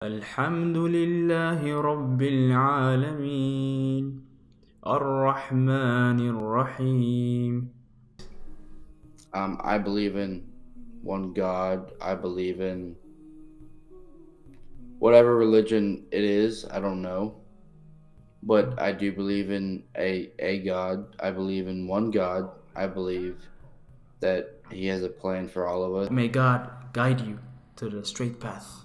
الحمد لله رب العالمين الرحمن الرحيم. I believe in one God. I believe in whatever religion it is. I don't know, but I do believe in a God. I believe in one God. I believe that He has a plan for all of us. May God guide you to the straight path.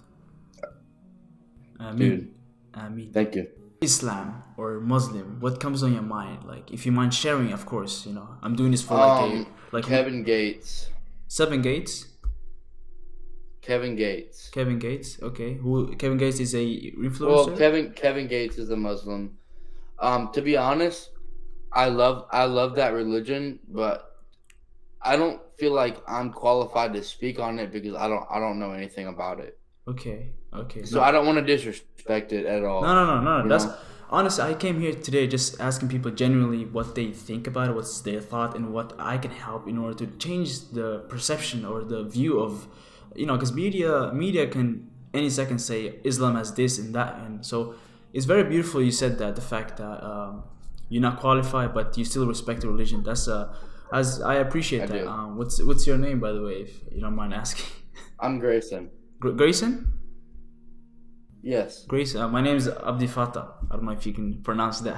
Ameen. Dude, Ameen. thank you. Islam or Muslim, what comes on your mind? Like, if you mind sharing, of course. I'm doing this for like Kevin Gates. 7 Gates. Kevin Gates. Kevin Gates. Okay. Kevin Gates is a influencer. Well, Kevin Gates is a Muslim. To be honest, I love that religion, but I don't feel like I'm qualified to speak on it because I don't know anything about it. Okay. So I don't want to disrespect it at all. No. That's honestly, I came here today just asking people genuinely what they think about it, what's their thought, and what I can help in order to change the perception or the view of, because media can any second say Islam has this and that, and so it's very beautiful you said that, the fact that you're not qualified but you still respect the religion. That's as I appreciate that. What's your name, by the way, if you don't mind asking? I'm Grayson. Grayson? Yes. Grace, my name is Abdifatah. I don't know if you can pronounce that.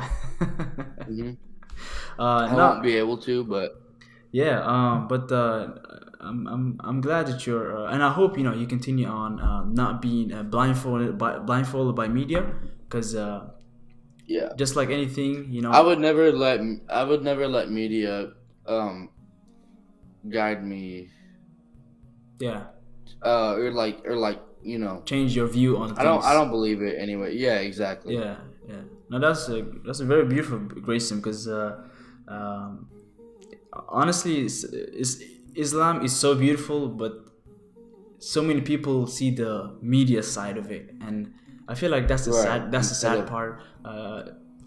I won't be able to, but yeah. But I'm glad that you're, and I hope you continue on not being blindfolded by media, because yeah, just like anything, I would never let media guide me. Yeah. Or like change your view on things. I don't believe it anyway. Yeah, exactly. Yeah. No, that's a very beautiful, Grayson, because honestly, Islam is so beautiful, but so many people see the media side of it, and I feel like that's the sad part.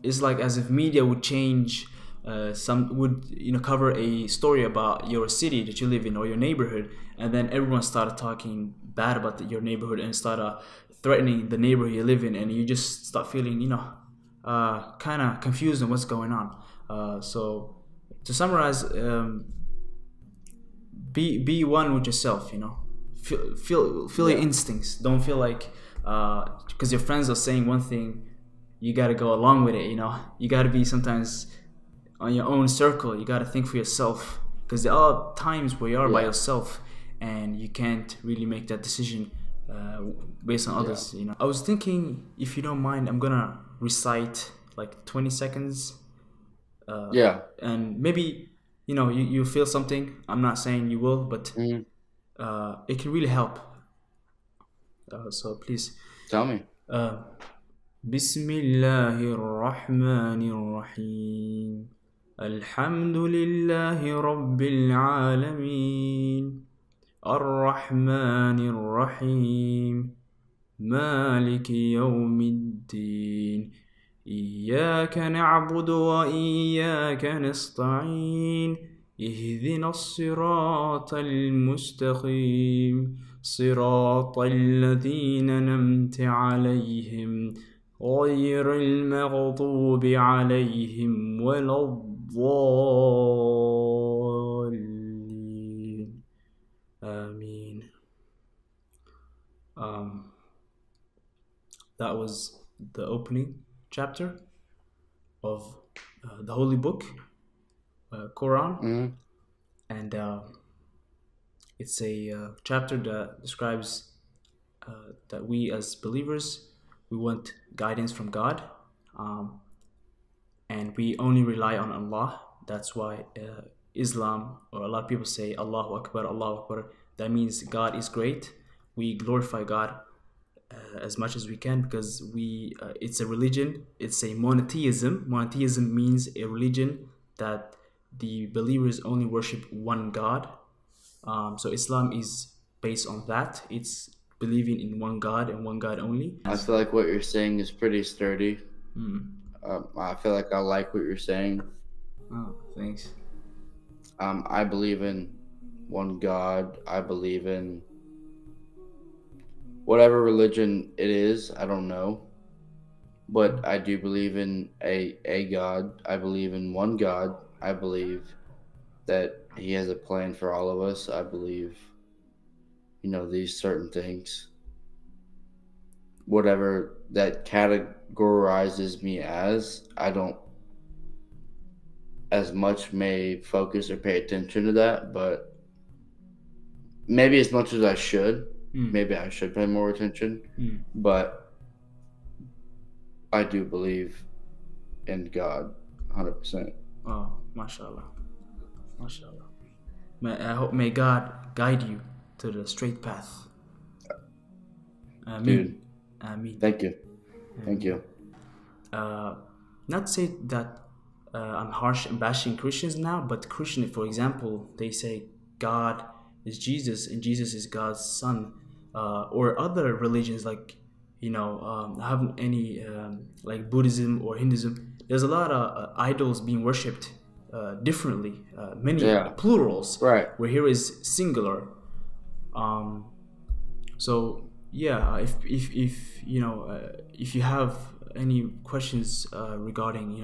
It's like as if media would change, would cover a story about your city that you live in or your neighborhood, and then everyone started talking bad about your neighborhood and started threatening the neighborhood you live in, and you just start feeling kind of confused on what's going on. So to summarize, be one with yourself. Feel your instincts. Don't feel like because your friends are saying one thing, you gotta go along with it. You gotta be sometimes on your own circle. You gotta think for yourself, because there are times where you are by yourself and you can't really make that decision based on others. I was thinking, if you don't mind, I'm gonna recite like 20 seconds. And maybe you feel something. I'm not saying you will, but it can really help. So please tell me. بسم الله الرحمن الرحيم الحمد لله رب العالمين الرحمن الرحيم مالك يوم الدين إياك نعبد وإياك نستعين اهدنا الصراط المستقيم صراط الذين أنعمت عليهم غير المغضوب عليهم ولا الضالين آمين. That was the opening chapter of the holy book, Quran. And it's a chapter that describes that we as believers, we want guidance from God, and we only rely on Allah. That's why Islam, or a lot of people say Allahu Akbar, Allahu Akbar. That means God is great. We glorify God as much as we can, because it's a religion. It's a monotheism. Monotheism means a religion that the believers only worship one God. So Islam is based on that. It's believing in one God and one God only. I feel like what you're saying is pretty sturdy. I feel like I like what you're saying. Oh, thanks. I believe in one God. I believe in whatever religion it is, I don't know. But I do believe in a God. I believe in one God. I believe that He has a plan for all of us. I believe, these certain things. Whatever that categorizes me as, I don't as much may focus or pay attention to that, but maybe as much as I should. Maybe I should pay more attention. But I do believe in God 100%. Oh, mashallah. Mashallah. May God guide you to the straight path. Ameen. Dude, Ameen. thank you. Thank you. Not to say that I'm harsh and bashing Christians now, but Christian, for example, they say God is Jesus and Jesus is God's son. Or other religions like, I haven't any like Buddhism or Hinduism. There's a lot of idols being worshipped differently, many plurals. Right. Where here is singular. So yeah, if you have any questions regarding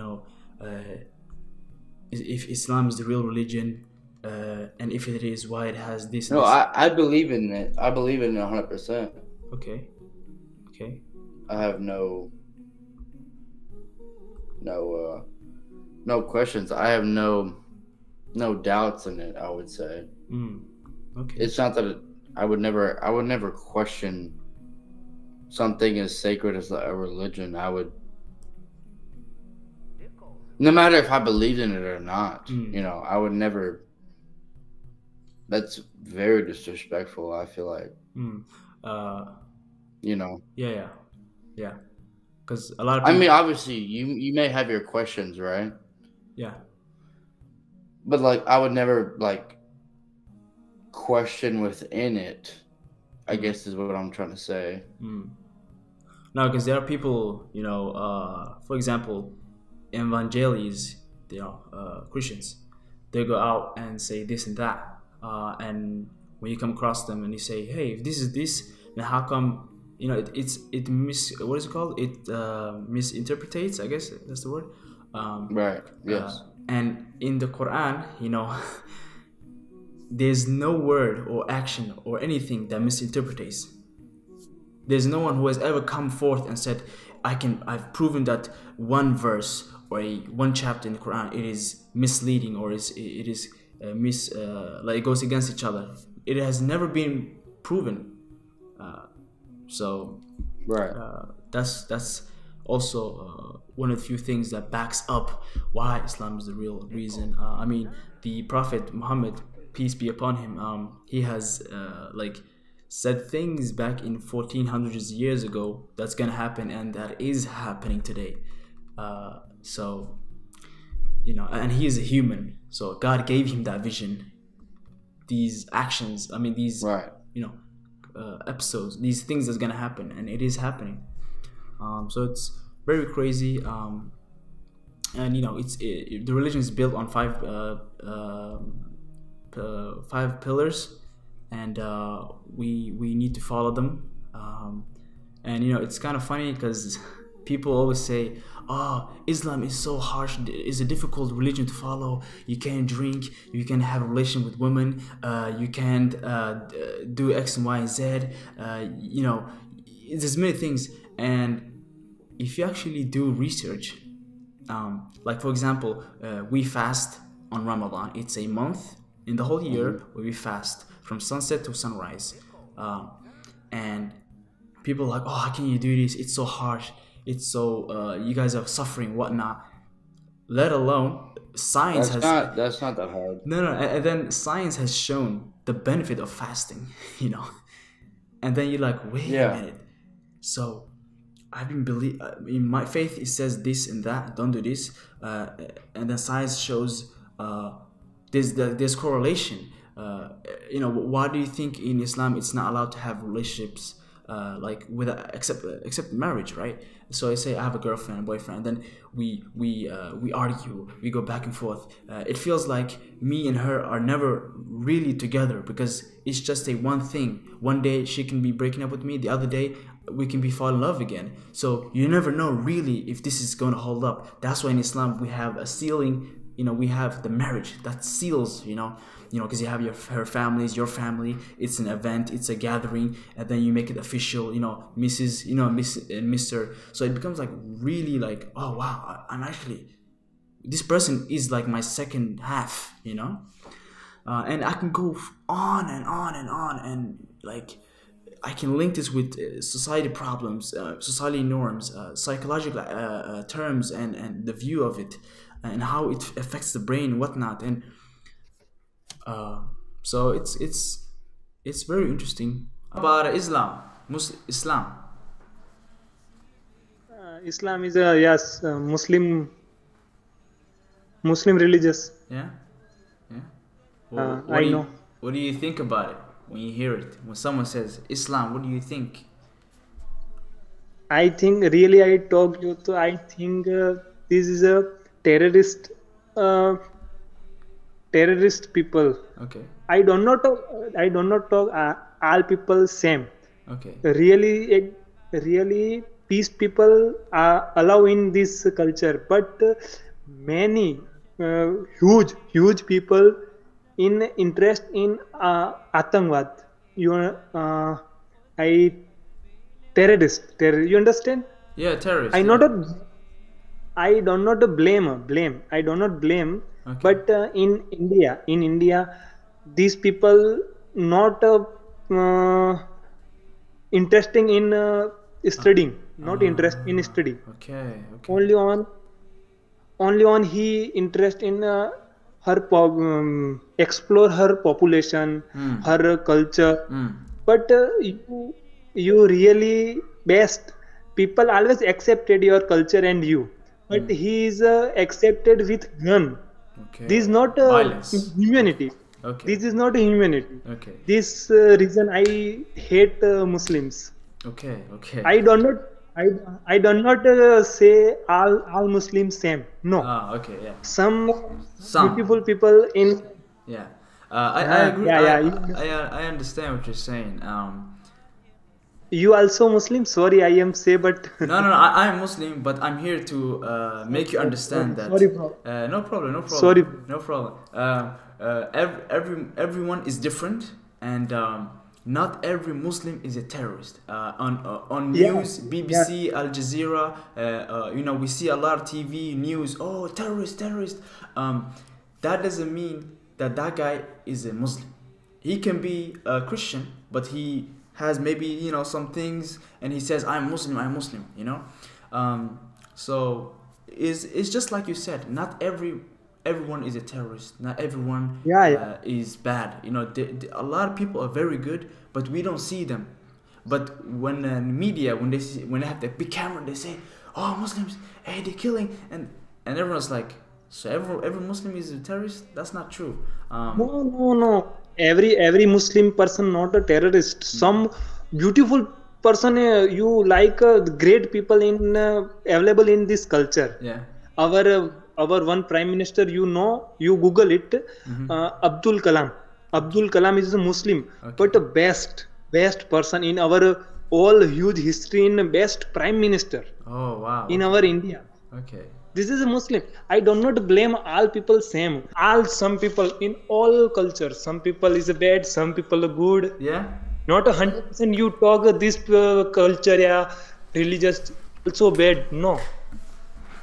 if Islam is the real religion, and if it is, why it has this. No, I believe in it. I believe in it 100%. Okay. I have no questions. I have no doubts in it, I would say. Okay. It's not that I would never question something as sacred as a religion. I would, no matter if I believed in it or not, I would never. That's very disrespectful, I feel like. Yeah. Because a lot of people... I mean, obviously, you may have your questions, right? Yeah. But, like, I would never, like, question within it, I guess is what I'm trying to say. No, because there are people, for example, evangelis, Christians, they go out and say this and that. And when you come across them and you say, hey, if this is this, then how come what is it called? It misinterpretates, I guess that's the word. Right. Yes. And in the Quran, there's no word or action or anything that misinterpretates. There's no one who has ever come forth and said, I've proven that one verse or one chapter in the Quran, it is misleading or it is like it goes against each other. It has never been proven. Right. That's also one of the few things that backs up why Islam is the real reason. I mean, the Prophet Muhammad, peace be upon him, he has said things back in 1400s years ago that's gonna happen, and that is happening today. And he is a human, so God gave him that vision. These actions, I mean, these right. Episodes, these things that's gonna happen, and it is happening. So it's very crazy. And the religion is built on five pillars, and we need to follow them. And it's kind of funny because people always say, oh, Islam is so harsh, it's a difficult religion to follow. You can't drink, you can't have a relation with women, you can't do X and Y and Z. There's many things. And if you actually do research, like for example, we fast on Ramadan. It's a month in the whole year where we fast from sunset to sunrise. And people are like, oh, how can you do this? It's so harsh. It's so you guys are suffering, whatnot. Let alone science that's not that hard. No, and then science has shown the benefit of fasting, and then you're like, wait a minute. So I've been in my faith, it says this and that, don't do this, and then science shows there's correlation. Why do you think in Islam it's not allowed to have relationships like with except marriage, right? So I say I have a girlfriend, a boyfriend, then we argue, we go back and forth. It feels like me and her are never really together because it's just a one thing. One day she can be breaking up with me, the other day we can be fall in love again. So you never know really if this is going to hold up. That's why in Islam we have a sealing. We have the marriage that seals. Because you have her families, your family. It's an event, it's a gathering, and then you make it official. Mrs. Miss and Mr. So it becomes like really like, oh wow, I'm actually, this person is like my second half. And I can go on and on and on, and like I can link this with society problems, society norms, psychological terms, and the view of it, and how it affects the brain and whatnot. And so it's very interesting. About Islam. Islam is a Muslim religious. Yeah. I know. What do you think about it when you hear it? When someone says Islam, what do you think? I think really I talk you to. I think this is a terrorist people. Okay. I do not talk all people same. Okay. Really peace people are allow in this culture, but many huge people in interest in Atangwad. Terrorist. You understand? Yeah, terrorist. I do not blame. I do not blame. Okay. But in India, these people not interesting in studying. Not interest in studying. Okay. Only on he interest in her explore her population, her culture. But you really best. People always accepted your culture and you, but he is accepted with gun. Okay. This is not violence. Humanity. Okay. This is not humanity. Okay. This reason I hate Muslims. Okay. I do not say all Muslims same. No. Okay. Yeah. Some beautiful people in. Yeah. I agree. Yeah. I understand what you're saying. You also Muslim? Sorry, I am say, but No. I am Muslim, but I'm here to make you understand that. Sorry, bro. No problem. Sorry. No problem. Everyone is different, and not every Muslim is a terrorist. On news, BBC, Al Jazeera, we see a lot of TV news. Oh, terrorist. That doesn't mean that guy is a Muslim. He can be a Christian, but he has maybe some things, and he says I'm Muslim. So it's just like you said. Not everyone is a terrorist. Not everyone is bad. A lot of people are very good, but we don't see them. But when media, when they have the big camera, they say, "Oh, Muslims, hey, they're killing," and everyone's like, "So every Muslim is a terrorist?" That's not true. No. Every Muslim person not a terrorist. Some beautiful person you like great people in available in this culture. Yeah. Our one prime minister, you Google it. Abdul Kalam. Abdul Kalam is a Muslim, but the best person in our all huge history, in best prime minister. Oh wow. In our India. Okay. This is a Muslim. I do not blame all people same. Some people in all cultures. Some people is bad. Some people are good. Yeah. Not 100% you talk this culture, religious also bad. No.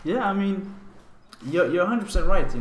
Yeah, I mean, you're 100% right.